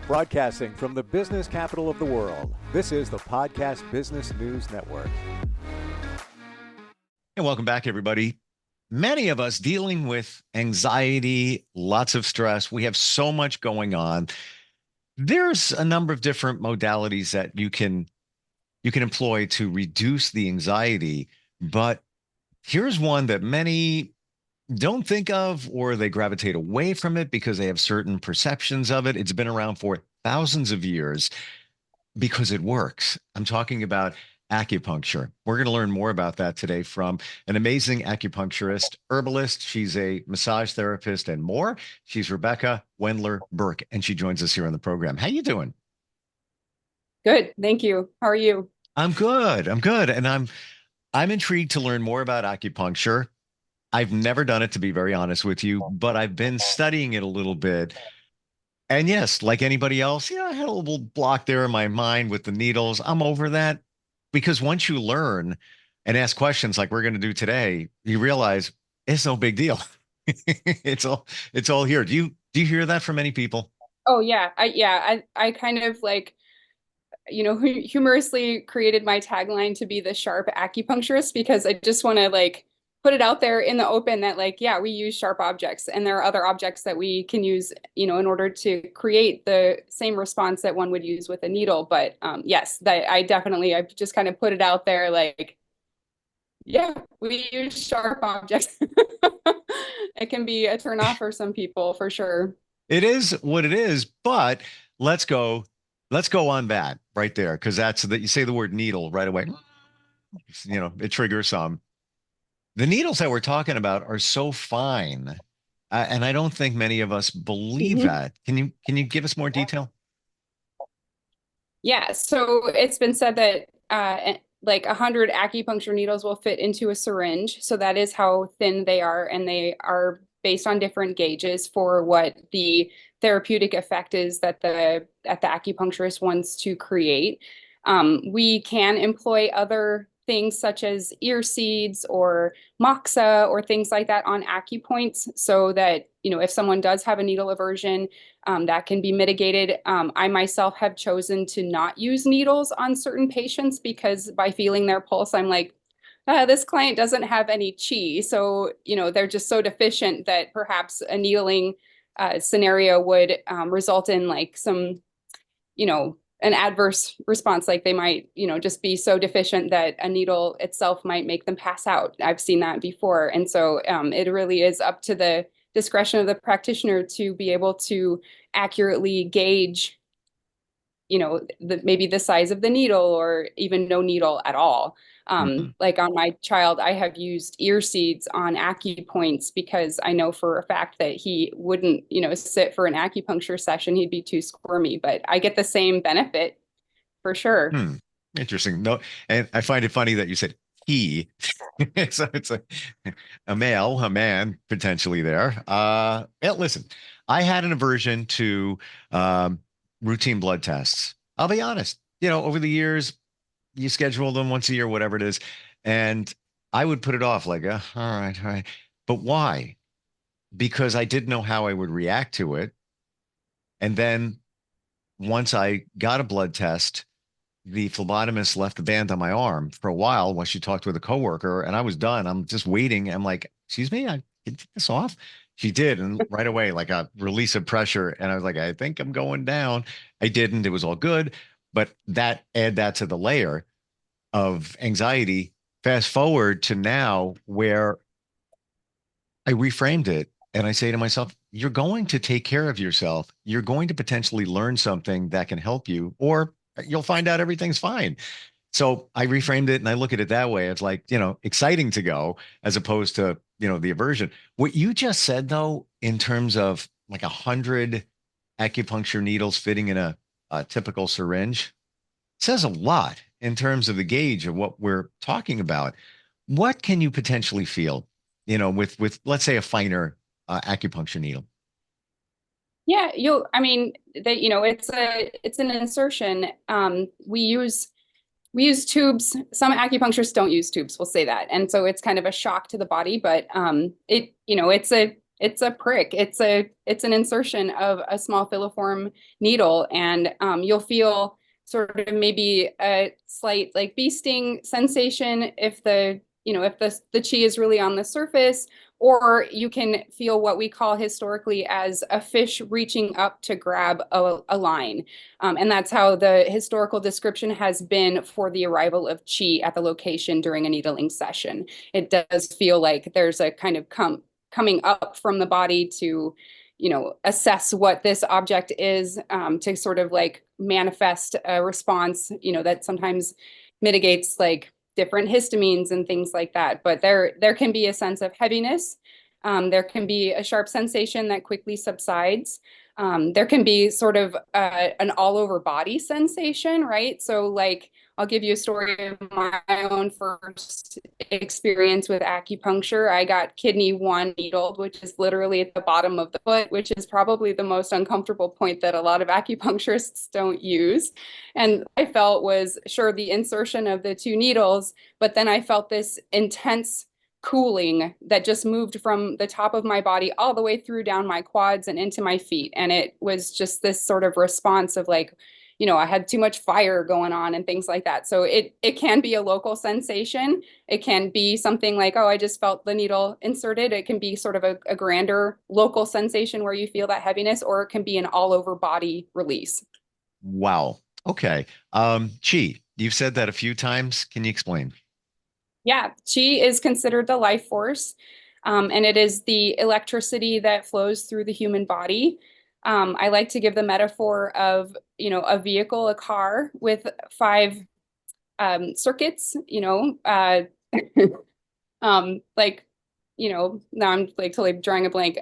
Broadcasting from the business capital of the world, this is the Podcast Business News Network. And welcome back, everybody. Many of us dealing with anxiety, lots of stress. We have so much going on. There's a number of different modalities that you can employ to reduce the anxiety, but here's one that many don't think of, or they gravitate away from it because they have certain perceptions of it. It's been around for thousands of years because it works. I'm talking about acupuncture. We're going to learn more about that today from an amazing acupuncturist, herbalist. She's a massage therapist and more. She's Rebecca Wendler Burke, and she joins us here on the program. How you doing? Good, thank you. How are you? I'm good. I'm good. And I'm intrigued to learn more about acupuncture. I've never done it, to be very honest with you, but I've been studying it a little bit. And yes, like anybody else, I had a little block there in my mind with the needles. I'm over that because once you learn and ask questions like we're going to do today, you realize it's no big deal. It's all here. Do you hear that from many people? Oh yeah, I kind of like, humorously created my tagline to be the sharp acupuncturist because I just want to like put it out there in the open that like, yeah, we use sharp objects and there are other objects that we can use, in order to create the same response that one would use with a needle. But yes, that I've just kind of put it out there like, yeah, we use sharp objects. It can be a turn off for some people for sure. It is what it is, but let's go, let's go on that right there because that's that you say the word needle right away. It triggers some. The needles that we're talking about are so fine, and I don't think many of us believe Mhm. that. Can you give us more detail? Yeah, so it's been said that like 100 acupuncture needles will fit into a syringe. So that is how thin they are, and they are based on different gauges for what the therapeutic effect is that the acupuncturist wants to create. We can employ other things such as ear seeds or moxa or things like that on acupoints so that, if someone does have a needle aversion, that can be mitigated. I myself have chosen to not use needles on certain patients because by feeling their pulse, I'm like, this client doesn't have any chi. So, they're just so deficient that perhaps a needling scenario would result in like some, an adverse response. Like they might, just be so deficient that a needle itself might make them pass out. I've seen that before. And so it really is up to the discretion of the practitioner to be able to accurately gauge, maybe the size of the needle or even no needle at all. Mhm. Like on my child, I have used ear seeds on acupoints because I know for a fact that he wouldn't, sit for an acupuncture session. He'd be too squirmy, but I get the same benefit for sure. Hmm. Interesting. No, and I find it funny that you said he. So it's a male, a man potentially there. Yeah, listen, I had an aversion to um, routine blood tests. I'll be honest. Over the years, you schedule them once a year, whatever it is, and I would put it off like, all right, all right. But why? Because I didn't know how I would react to it. And then once I got a blood test, the phlebotomist left the band on my arm for a while while she talked with a coworker, and I was done. I'm just waiting. I'm like, excuse me, I can take this off. She did, and right away, like a release of pressure. And I was like, I think I'm going down. I didn't. It was all good. But add that to the layer of anxiety. Fast forward to now where I reframed it and I say to myself, you're going to take care of yourself. You're going to potentially learn something that can help you, or you'll find out everything's fine. So I reframed it and I look at it that way. It's like, exciting to go as opposed to, the aversion. What you just said, though, in terms of like 100 acupuncture needles fitting in a typical syringe, says a lot in terms of the gauge of what we're talking about. What can you potentially feel, with let's say a finer acupuncture needle? Yeah, I mean, it's an insertion. We use tubes. Some acupuncturists don't use tubes, we'll say that. And so it's kind of a shock to the body, but it's it's a prick. It's an insertion of a small filiform needle, and you'll feel sort of maybe a slight like bee sting sensation if the chi is really on the surface, or you can feel what we call historically as a fish reaching up to grab a line. And that's how the historical description has been for the arrival of chi at the location during a needling session. It does feel like there's a kind of coming up from the body to, assess what this object is, to sort of like manifest a response, that sometimes mitigates like different histamines and things like that. But there can be a sense of heaviness. There can be a sharp sensation that quickly subsides. There can be sort of an all over body sensation, right? So like, I'll give you a story of my own first experience with acupuncture. I got kidney 1 needled, which is literally at the bottom of the foot, which is probably the most uncomfortable point that a lot of acupuncturists don't use. And I felt was sure the insertion of the 2 needles, but then I felt this intense cooling that just moved from the top of my body all the way through down my quads and into my feet. And it was just this sort of response of like, I had too much fire going on and things like that. So it can be a local sensation. It can be something like, oh, I just felt the needle inserted. It can be sort of a grander local sensation where you feel that heaviness, or it can be an all over body release. Wow. Okay. Chi, you've said that a few times. Can you explain? Yeah, chi is considered the life force, and it is the electricity that flows through the human body. I like to give the metaphor of, a vehicle, a car with 5 circuits, like, now I'm like totally drawing a blank,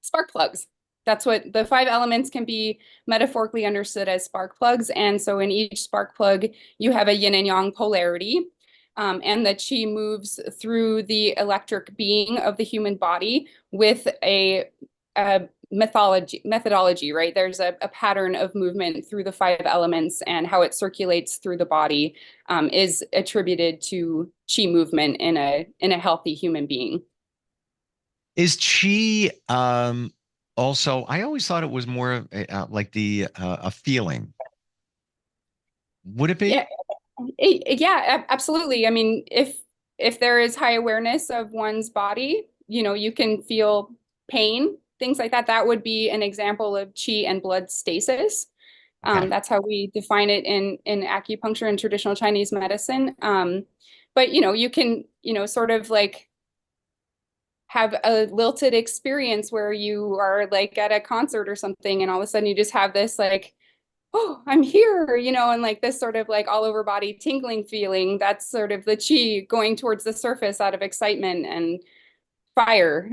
spark plugs. That's what the 5 elements can be metaphorically understood as spark plugs. And so in each spark plug, you have a yin and yang polarity. And the chi moves through the electric being of the human body with a methodology, right? There's a pattern of movement through the 5 elements, and how it circulates through the body is attributed to chi movement in a healthy human being. Is chi also, I always thought it was more like a feeling. Would it Yeah, be? yeah, absolutely. I mean, if there is high awareness of one's body, you can feel pain, things like that. That would be an example of chi and blood stasis. Okay. That's how we define it in acupuncture and traditional Chinese medicine. But you can, sort of like have a lilted experience where you are like at a concert or something, and all of a sudden you just have this like, oh, I'm here, and like this sort of like all over body tingling feeling. That's sort of the chi going towards the surface out of excitement and fire.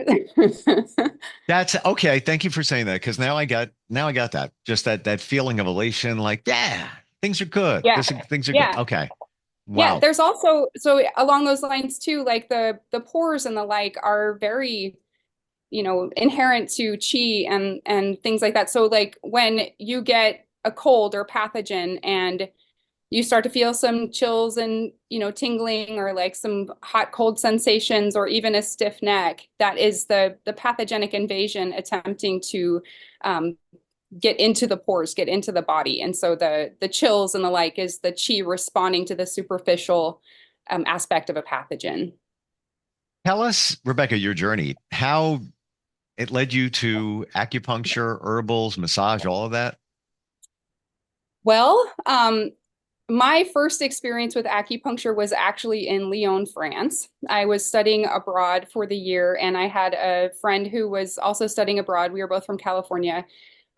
That's okay. Thank you for saying that, because now I got that. Just that feeling of elation, like, yeah, things are good. Yeah. Things are good. Yeah. Okay. Yeah. Wow. There's also, so along those lines too, like the pores and the like are very, inherent to chi and things like that. So like when you get a cold or pathogen and you start to feel some chills and, tingling, or like some hot cold sensations, or even a stiff neck, that is the pathogenic invasion attempting to get into the pores, get into the body. And so the chills and the like is the chi responding to the superficial aspect of a pathogen. Tell us, Rebecca, your journey, how it led you to acupuncture, herbals, massage, all of that. Well, my first experience with acupuncture was actually in Lyon, France. I was studying abroad for the year, and I had a friend who was also studying abroad. We were both from California.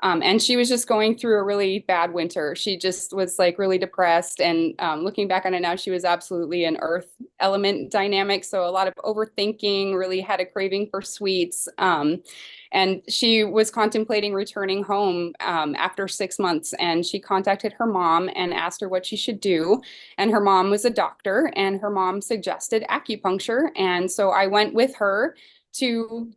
And she was just going through a really bad winter. She just was like really depressed. And looking back on it now, she was absolutely an earth element dynamic. So a lot of overthinking, really had a craving for sweets. And she was contemplating returning home after 6 months. And she contacted her mom and asked her what she should do. And her mom was a doctor, and her mom suggested acupuncture. And so I went with her to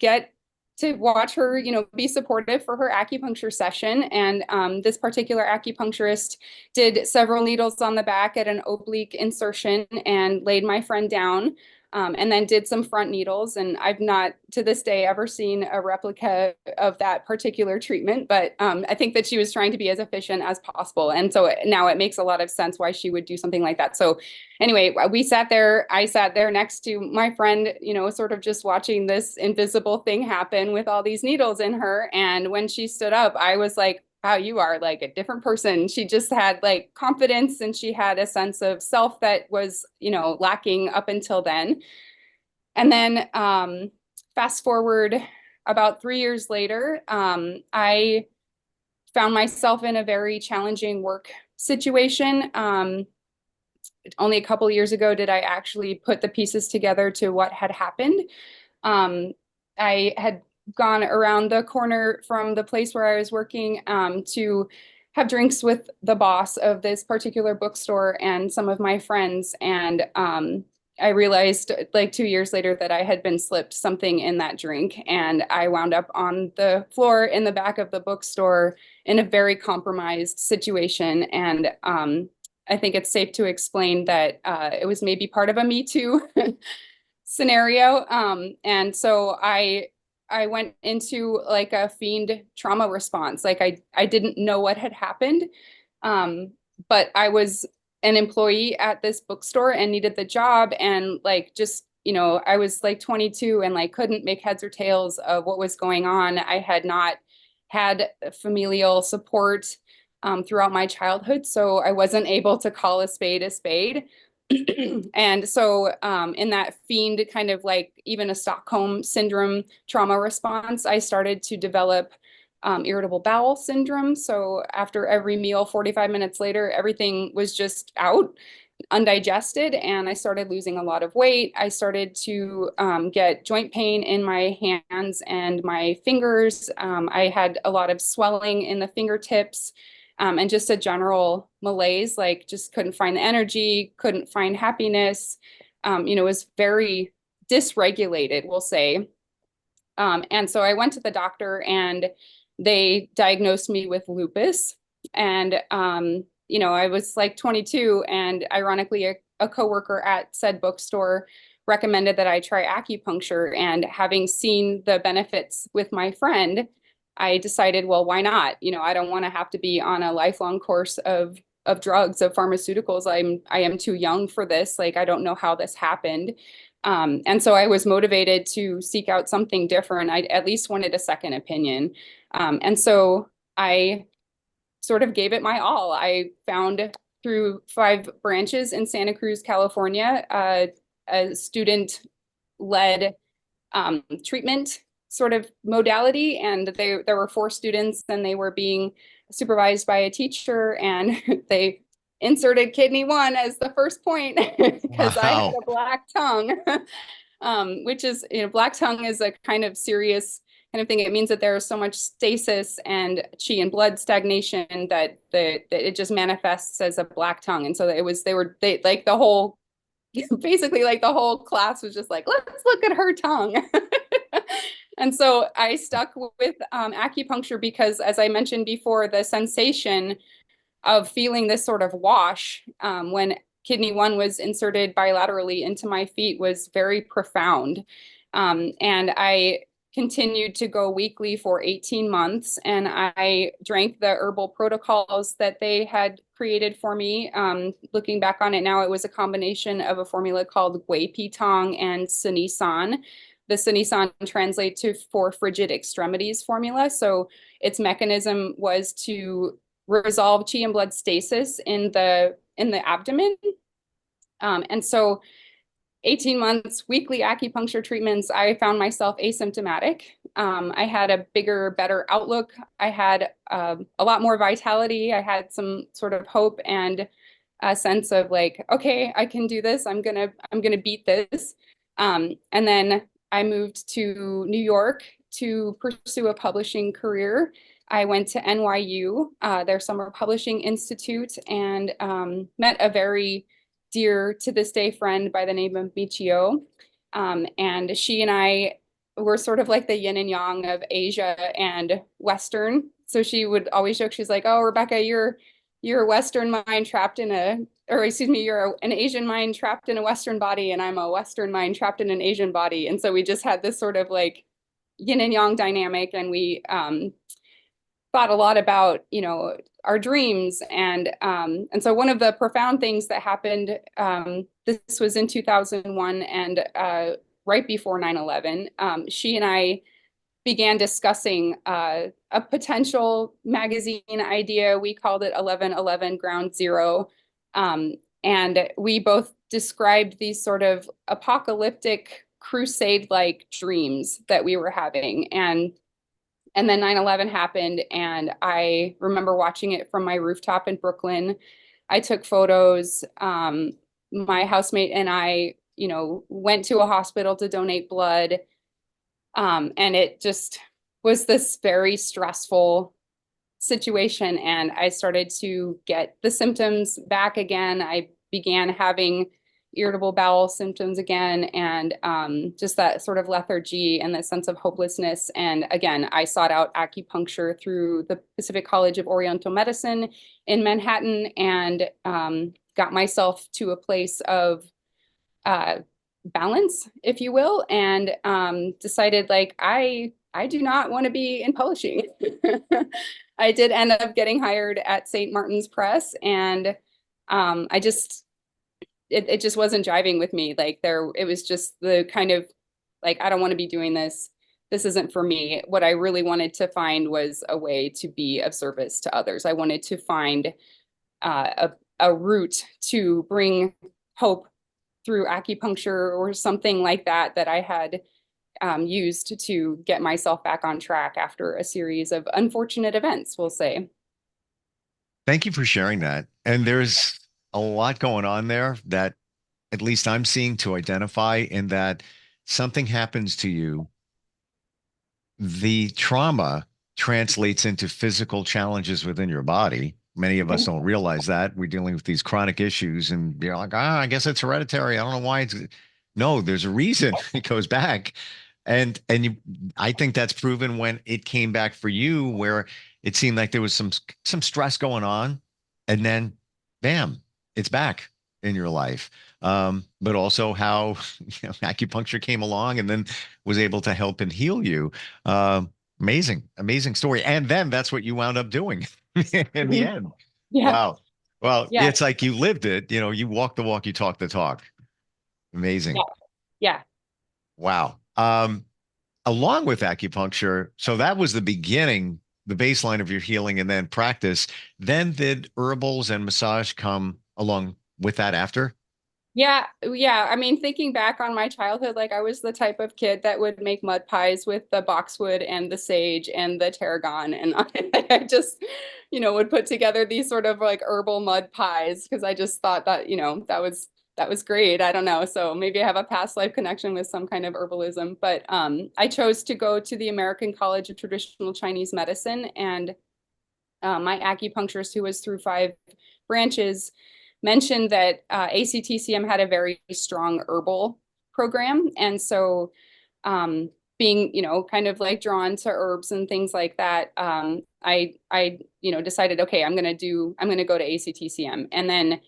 watch her, be supportive for her acupuncture session. And this particular acupuncturist did several needles on the back at an oblique insertion and laid my friend down. and then did some front needles. And I've not to this day ever seen a replica of that particular treatment, but I think that she was trying to be as efficient as possible. And so now it makes a lot of sense why she would do something like that. So anyway, I sat there next to my friend, sort of just watching this invisible thing happen with all these needles in her. And when she stood up, I was like, wow, you are like a different person. She just had like confidence, and she had a sense of self that was, lacking up until then. And then fast forward about 3 years later, I found myself in a very challenging work situation. Only a couple of years ago did I actually put the pieces together to what had happened. I had gone around the corner from the place where I was working to have drinks with the boss of this particular bookstore and some of my friends. And I realized like 2 years later that I had been slipped something in that drink, and I wound up on the floor in the back of the bookstore in a very compromised situation. And I think it's safe to explain that it was maybe part of a Me Too scenario. And so I went into like a fiend trauma response. Like I didn't know what had happened. But I was an employee at this bookstore and needed the job. And like, just, I was like 22 and like couldn't make heads or tails of what was going on. I had not had familial support throughout my childhood. So I wasn't able to call a spade a spade. And so in that fiend kind of like even a Stockholm syndrome trauma response, I started to develop irritable bowel syndrome. So after every meal, 45 minutes later, everything was just out, undigested, and I started losing a lot of weight. I started to get joint pain in my hands and my fingers. I had a lot of swelling in the fingertips. And just a general malaise, like just couldn't find the energy, couldn't find happiness, was very dysregulated, we'll say. And so I went to the doctor and they diagnosed me with lupus. And, I was like 22, and ironically, a coworker at said bookstore recommended that I try acupuncture. And having seen the benefits with my friend, I decided, well, why not? I don't want to have to be on a lifelong course of drugs, of pharmaceuticals. I am too young for this. Like, I don't know how this happened. And so I was motivated to seek out something different. I at least wanted a second opinion. And so I sort of gave it my all. I found through 5 branches in Santa Cruz, California, a student-led treatment sort of modality. And there were 4 students, and they were being supervised by a teacher, and they inserted kidney 1 as the first point because I had a black tongue, which is, black tongue is a kind of serious kind of thing. It means that there is so much stasis and chi and blood stagnation that it just manifests as a black tongue. And so they like the whole, basically like the whole class was just like, let's look at her tongue. And so I stuck with acupuncture because, as I mentioned before, the sensation of feeling this sort of wash when kidney 1 was inserted bilaterally into my feet was very profound. And I continued to go weekly for 18 months, and I drank the herbal protocols that they had created for me. Looking back on it now, it was a combination of a formula called Gui Pi Tong and Sinisan. The Sinisan translates to for frigid extremities formula. So its mechanism was to resolve chi and blood stasis in the abdomen. And so 18 months, weekly acupuncture treatments, I found myself asymptomatic. I had a bigger, better outlook. I had a lot more vitality. I had some sort of hope and a sense of like, okay, I can do this. I'm gonna beat this. And then I moved to New York to pursue a publishing career. I went to NYU, their summer publishing institute, and met a very dear to this day friend by the name of Michio. And she and I were sort of like the yin and yang of Asia and Western. So she would always joke, she's like, oh, Rebecca, you're a Western mind trapped in or excuse me, you're an Asian mind trapped in a Western body, and I'm a Western mind trapped in an Asian body. And so we just had this sort of like yin and yang dynamic, and we thought a lot about, you know, our dreams. And so one of the profound things that happened, this was in 2001, and right before 9/11, she and I began discussing a potential magazine idea. We called it 1111 Ground Zero. And we both described these sort of apocalyptic crusade-like dreams that we were having. And then 9/11 happened, and I remember watching it from my rooftop in Brooklyn. I took photos. My housemate and I, you know, went to a hospital to donate blood. And it just was this very stressful situation. And I started to get the symptoms back again. I began having irritable bowel symptoms again, and just that sort of lethargy and that sense of hopelessness. And again, I sought out acupuncture through the Pacific College of Oriental Medicine in Manhattan, and got myself to a place of balance, if you will, and decided like I do not want to be in publishing. I did end up getting hired at St. Martin's Press, and I just it just wasn't jiving with me. Like it was just the kind of like, I don't want to be doing this. This isn't for me. What I really wanted to find was a way to be of service to others. I wanted to find a route to bring hope through acupuncture or something like that, that I had used to get myself back on track after a series of unfortunate events, we'll say. Thank you for sharing that. And there's a lot going on there that at least I'm seeing to identify, in that something happens to you. The trauma translates into physical challenges within your body. Many of us don't realize that. We're dealing with these chronic issues, and you're like, I guess it's hereditary. I don't know why it's. No, there's a reason it goes back. I think that's proven when it came back for you, where it seemed like there was some stress going on, and then bam, it's back in your life. But also how acupuncture came along and then was able to help and heal you. Amazing story. And then that's what you wound up doing in the end. Yeah. Wow. Well, Yeah. it's like you lived it. You walk the walk, you talk the talk. Amazing. Yeah. Yeah. Wow. Along with acupuncture, so that was the beginning, the baseline of your healing, and then practice. Then did herbals and massage come along with that after? Yeah, yeah. I mean, thinking back on my childhood, like I was the type of kid that would make mud pies with the boxwood and the sage and the tarragon, and I just, you know, would put together these sort of like herbal mud pies because I just thought that, you know, that was great. I don't know. So maybe I have a past life connection with some kind of herbalism. But I chose to go to the American College of Traditional Chinese Medicine, and my acupuncturist, who was through 5 branches, mentioned that ACTCM had a very strong herbal program. And so being, you know, kind of like drawn to herbs and things like that, I, you know, decided, okay, I'm going to go to ACTCM. And then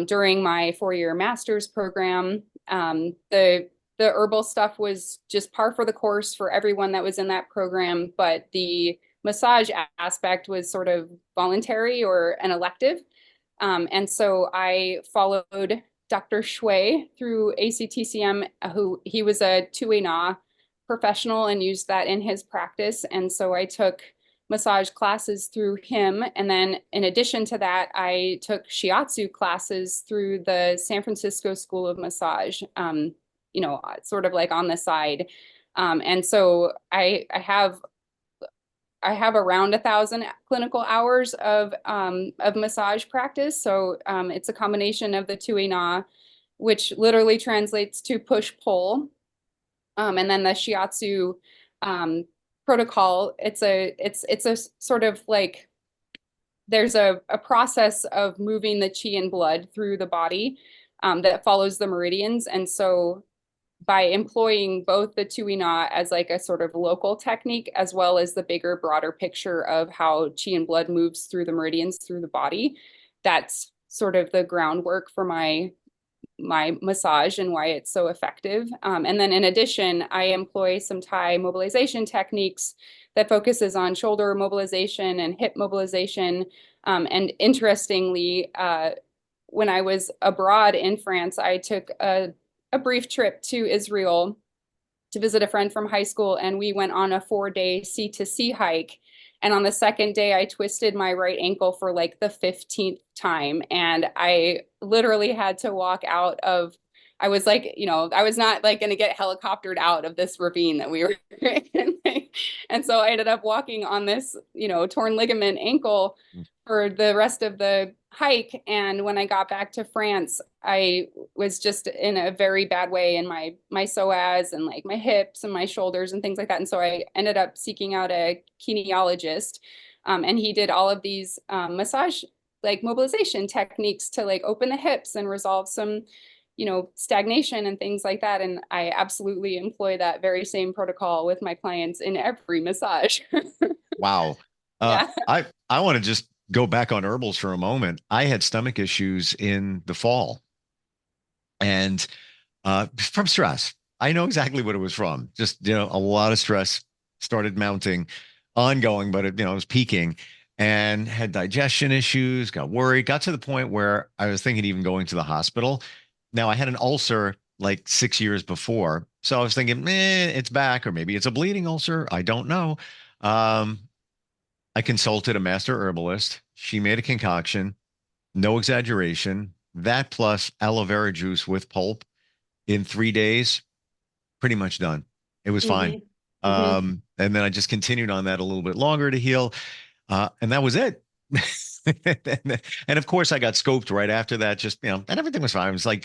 during my 4-year master's program, the herbal stuff was just par for the course for everyone that was in that program, but the massage aspect was sort of voluntary or an elective. And so I followed Dr. Shui through ACTCM, who he was a Tui Na professional and used that in his practice. And so I took massage classes through him. And then in addition to that, I took shiatsu classes through the San Francisco School of Massage, you know, sort of like on the side. And so I have around 1,000 clinical hours of massage practice. So it's a combination of the Tui Na, which literally translates to push pull, and then the shiatsu protocol. It's a sort of like, there's a process of moving the qi and blood through the body that follows the meridians. And so by employing both the Tui Na as like a sort of local technique, as well as the bigger, broader picture of how qi and blood moves through the meridians through the body, that's sort of the groundwork for my massage and why it's so effective. And then in addition, I employ some Thai mobilization techniques that focuses on shoulder mobilization and hip mobilization. And interestingly, when I was abroad in France, I took a brief trip to Israel to visit a friend from high school, and we went on a 4-day sea-to-sea hike. And on the second day, I twisted my right ankle for like the 15th time. And I literally had to walk out of, I was like, I was not like going to get helicoptered out of this ravine that we were in. And so I ended up walking on this, torn ligament ankle for the rest of the hike. And when I got back to France, I was just in a very bad way in my psoas and like my hips and my shoulders and things like that. And so I ended up seeking out a kinesiologist, and he did all of these massage, like mobilization techniques to like open the hips and resolve some, stagnation and things like that. And I absolutely employ that very same protocol with my clients in every massage. Wow. Yeah. I want to just go back on herbals for a moment. I had stomach issues in the fall, and from stress. I know exactly what it was from. Just, a lot of stress started mounting, ongoing, but it was peaking, and had digestion issues, got worried, got to the point where I was thinking even going to the hospital. Now I had an ulcer like 6 years before. So I was thinking, it's back, or maybe it's a bleeding ulcer. I don't know. Um, I consulted a master herbalist. She made a concoction, no exaggeration, that plus aloe vera juice with pulp in 3 days, pretty much done. It was fine. Mm-hmm. Mm-hmm. And then I just continued on that a little bit longer to heal. And that was it. And of course I got scoped right after that, just, and everything was fine. It was like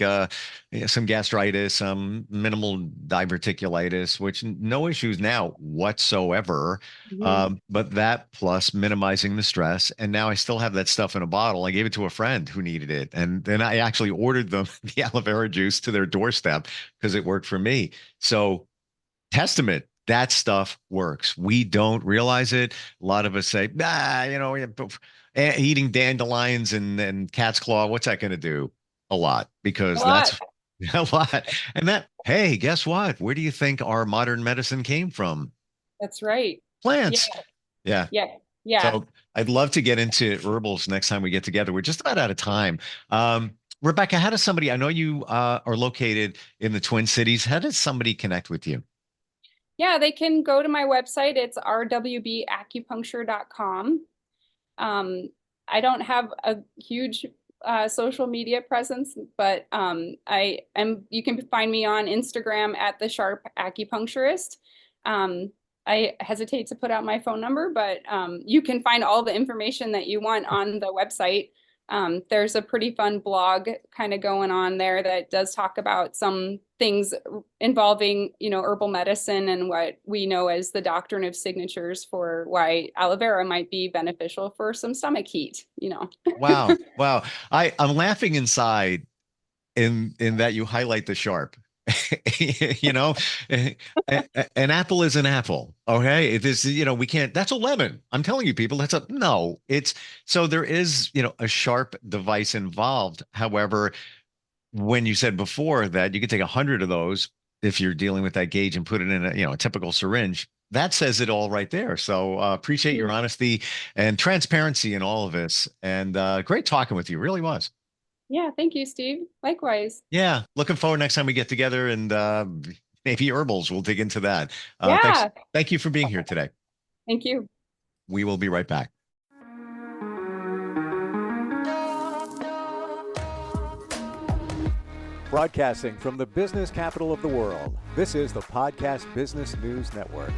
some gastritis, some minimal diverticulitis, which no issues now whatsoever. Mm-hmm. But that plus minimizing the stress. And now I still have that stuff in a bottle. I gave it to a friend who needed it. And then I actually ordered them the aloe vera juice to their doorstep because it worked for me. So testament, that stuff works. We don't realize it. A lot of us say, eating dandelions and cat's claw, what's that going to do? A lot, because A lot. that's a lot. And that, hey, guess what? Where do you think our modern medicine came from? That's right. Plants. Yeah. Yeah. Yeah. So I'd love to get into herbals next time we get together. We're just about out of time. Rebecca, how does somebody, I know you are located in the Twin Cities. How does somebody connect with you? Yeah, they can go to my website. It's rwbacupuncture.com. I don't have a huge social media presence, but you can find me on Instagram at TheSharpAcupuncturist. I hesitate to put out my phone number, but you can find all the information that you want on the website. There's a pretty fun blog kind of going on there that does talk about some things involving, herbal medicine and what we know as the doctrine of signatures for why aloe vera might be beneficial for some stomach heat, Wow. Wow. I'm laughing inside in that you highlight the sharp. you know, an apple is an apple. Okay. It is, we can't, that's a lemon. I'm telling you, people, no, so there is, a sharp device involved. However, when you said before that you could take 100 of those if you're dealing with that gauge and put it in a typical syringe, that says it all right there. So appreciate your honesty and transparency in all of this. And great talking with you. Really was. Yeah, thank you, Steve. Likewise. Yeah, looking forward next time we get together, and maybe herbals. We'll dig into that. Yeah. Thank you for being here today. Thank you. We will be right back. Broadcasting from the business capital of the world, this is the Podcast Business News Network.